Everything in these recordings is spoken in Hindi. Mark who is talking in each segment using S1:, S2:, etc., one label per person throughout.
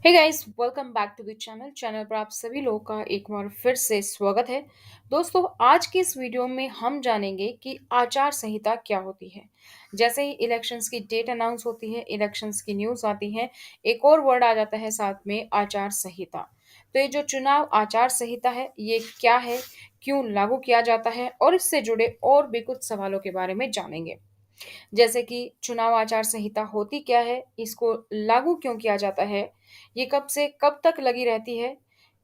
S1: Hey guys, welcome back to the channel पर आप सभी लोगों का एक बार फिर से स्वागत है। दोस्तों, आज की इस वीडियो में हम जानेंगे कि आचार संहिता क्या होती है। जैसे ही इलेक्शंस की डेट अनाउंस होती है, इलेक्शंस की न्यूज़ आती है, एक और वर्ड आ जाता है साथ में, आचार संहिता। तो ये जो चुनाव आचार संहिता है, ये क्या है, क्यों लागू किया जाता है और इससे जुड़े और भी कुछ सवालों के बारे में जानेंगे। जैसे कि चुनाव आचार संहिता होती क्या है, इसको लागू क्यों किया जाता है, ये कब से कब तक लगी रहती है,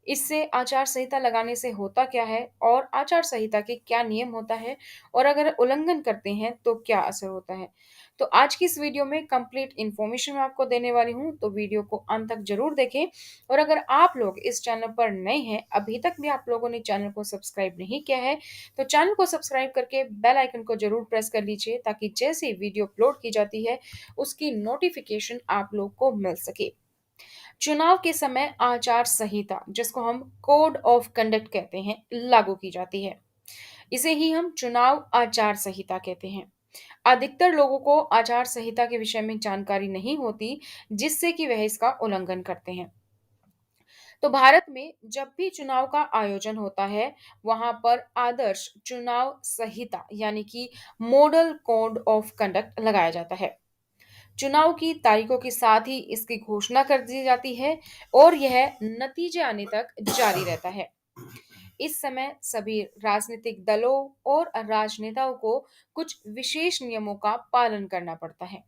S1: इससे आचार संहिता लगाने से होता क्या है और आचार संहिता के क्या नियम होता है और अगर उल्लंघन करते हैं तो क्या असर होता है। तो आज की इस वीडियो में कंप्लीट इन्फॉर्मेशन मैं आपको देने वाली हूँ, तो वीडियो को अंत तक जरूर देखें। और अगर आप लोग इस चैनल पर नए हैं, अभी तक भी आप लोगों ने चैनल को सब्सक्राइब नहीं किया है, तो चैनल को सब्सक्राइब करके बेल आइकन को जरूर प्रेस कर लीजिए ताकि जैसे ही वीडियो अपलोड की जाती है उसकी नोटिफिकेशन आप लोग को मिल सके। चुनाव के समय आचार संहिता, जिसको हम कोड ऑफ कंडक्ट कहते हैं, लागू की जाती है। इसे ही हम चुनाव आचार संहिता कहते हैं। अधिकतर लोगों को आचार संहिता के विषय में जानकारी नहीं होती, जिससे कि वह इसका उल्लंघन करते हैं। तो भारत में जब भी चुनाव का आयोजन होता है, वहां पर आदर्श चुनाव संहिता यानी कि मॉडल कोड ऑफ कंडक्ट लगाया जाता है। चुनाव की तारीखों के साथ ही इसकी घोषणा कर दी जाती है और यह नतीजे आने तक जारी रहता है। इस समय सभी राजनीतिक दलों और राजनेताओं को कुछ विशेष नियमों का पालन करना पड़ता है।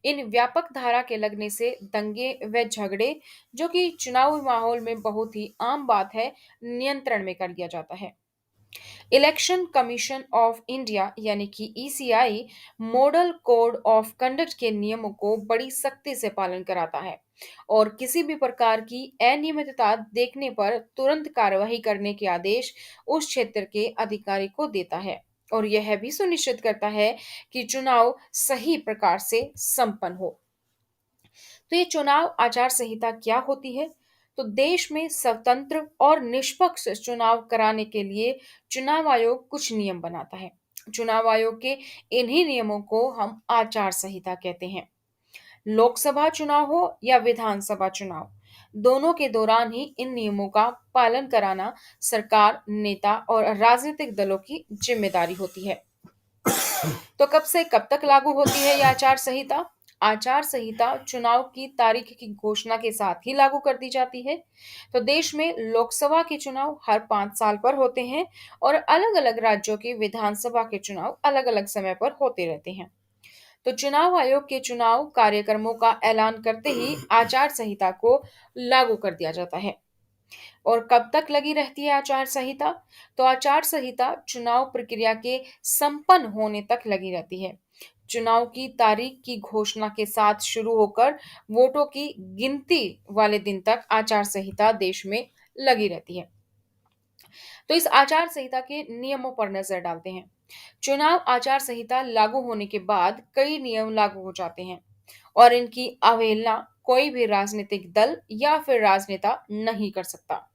S1: इन व्यापक धारा के लगने से दंगे व झगड़े, जो कि चुनावी माहौल में बहुत ही आम बात है, नियंत्रण में कर लिया जाता है। इलेक्शन कमीशन ऑफ इंडिया यानी कि ECI model code of conduct के नियमों को बड़ी सख्ती से पालन कराता है और किसी भी प्रकार की अनियमितता देखने पर तुरंत कार्रवाई करने के आदेश उस क्षेत्र के अधिकारी को देता है और यह भी सुनिश्चित करता है कि चुनाव सही प्रकार से संपन्न हो। तो ये चुनाव आचार संहिता क्या होती है? तो देश में स्वतंत्र और निष्पक्ष चुनाव कराने के लिए चुनाव आयोग कुछ नियम बनाता है। चुनाव आयोग के इन्हीं नियमों को हम आचार संहिता कहते हैं। लोकसभा चुनाव हो या विधानसभा चुनाव, दोनों के दौरान ही इन नियमों का पालन कराना सरकार, नेता और राजनीतिक दलों की जिम्मेदारी होती है। तो कब से कब तक लागू होती है यह आचार संहिता? आचार संहिता चुनाव की तारीख की घोषणा के साथ ही लागू कर दी जाती है। तो देश में लोकसभा के चुनाव हर 5 साल पर होते हैं और अलग अलग राज्यों के विधानसभा के चुनाव अलग अलग समय पर होते रहते हैं। तो चुनाव आयोग के चुनाव कार्यक्रमों का ऐलान करते ही आचार संहिता को लागू कर दिया जाता है। और कब तक लगी रहती है आचार संहिता? तो आचार संहिता चुनाव प्रक्रिया के संपन्न होने तक लगी रहती है। चुनाव की तारीख की घोषणा के साथ शुरू होकर वोटों की गिनती वाले दिन तक आचार संहिता देश में लगी रहती है। तो इस आचार संहिता के नियमों पर नजर डालते हैं। चुनाव आचार संहिता लागू होने के बाद कई नियम लागू हो जाते हैं और इनकी अवहेलना कोई भी राजनीतिक दल या फिर राजनेता नहीं कर सकता।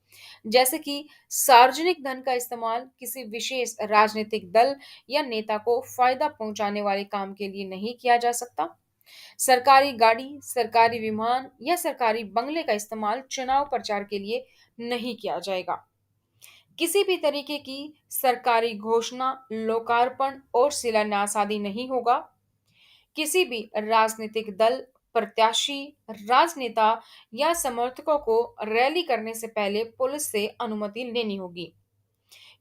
S1: जैसे कि सार्वजनिक धन का इस्तेमाल किसी विशेष राजनीतिक दल या नेता को फायदा पहुंचाने वाले काम के लिए नहीं किया जा सकता। सरकारी गाड़ी, सरकारी विमान या सरकारी बंगले का इस्तेमाल चुनाव प्रचार के लिए नहीं किया जाएगा। किसी भी तरीके की सरकारी घोषणा, लोकार्पण और शिलान्यास आदि नहीं होगा। किसी भी राजनीतिक दल, प्रत्याशी, राजनेता या समर्थकों को रैली करने से पहले पुलिस से अनुमति लेनी होगी।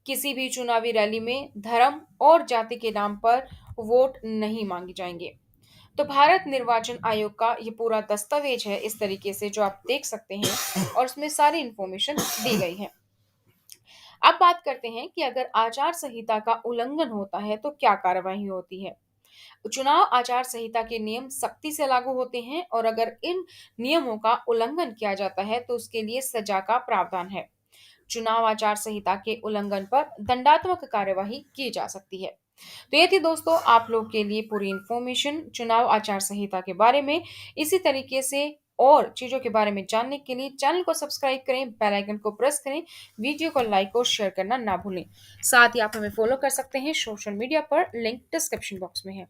S1: किसी भी चुनावी रैली में धर्म और जाति के नाम पर वोट नहीं मांगे जाएंगे। तो भारत निर्वाचन आयोग का ये पूरा दस्तावेज है, इस तरीके से जो आप देख सकते हैं, और उसमें सारी इंफॉर्मेशन दी गई है। अब बात करते हैं कि अगर आचार संहिता का उल्लंघन होता है तो क्या कार्रवाई होती है। चुनाव आचार संहिता के नियम सख्ती से लागू होते हैं और अगर इन नियमों का उल्लंघन किया जाता है तो उसके लिए सजा का प्रावधान है। चुनाव आचार संहिता के उल्लंघन पर दंडात्मक कार्यवाही की जा सकती है। तो ये थी दोस्तों आप लोग के लिए पूरी इंफॉर्मेशन चुनाव आचार संहिता के बारे में। इसी तरीके से और चीजों के बारे में जानने के लिए चैनल को सब्सक्राइब करें, बेल आइकन को प्रेस करें, वीडियो को लाइक और शेयर करना ना भूलें। साथ ही आप हमें फॉलो कर सकते हैं सोशल मीडिया पर, लिंक डिस्क्रिप्शन बॉक्स में है।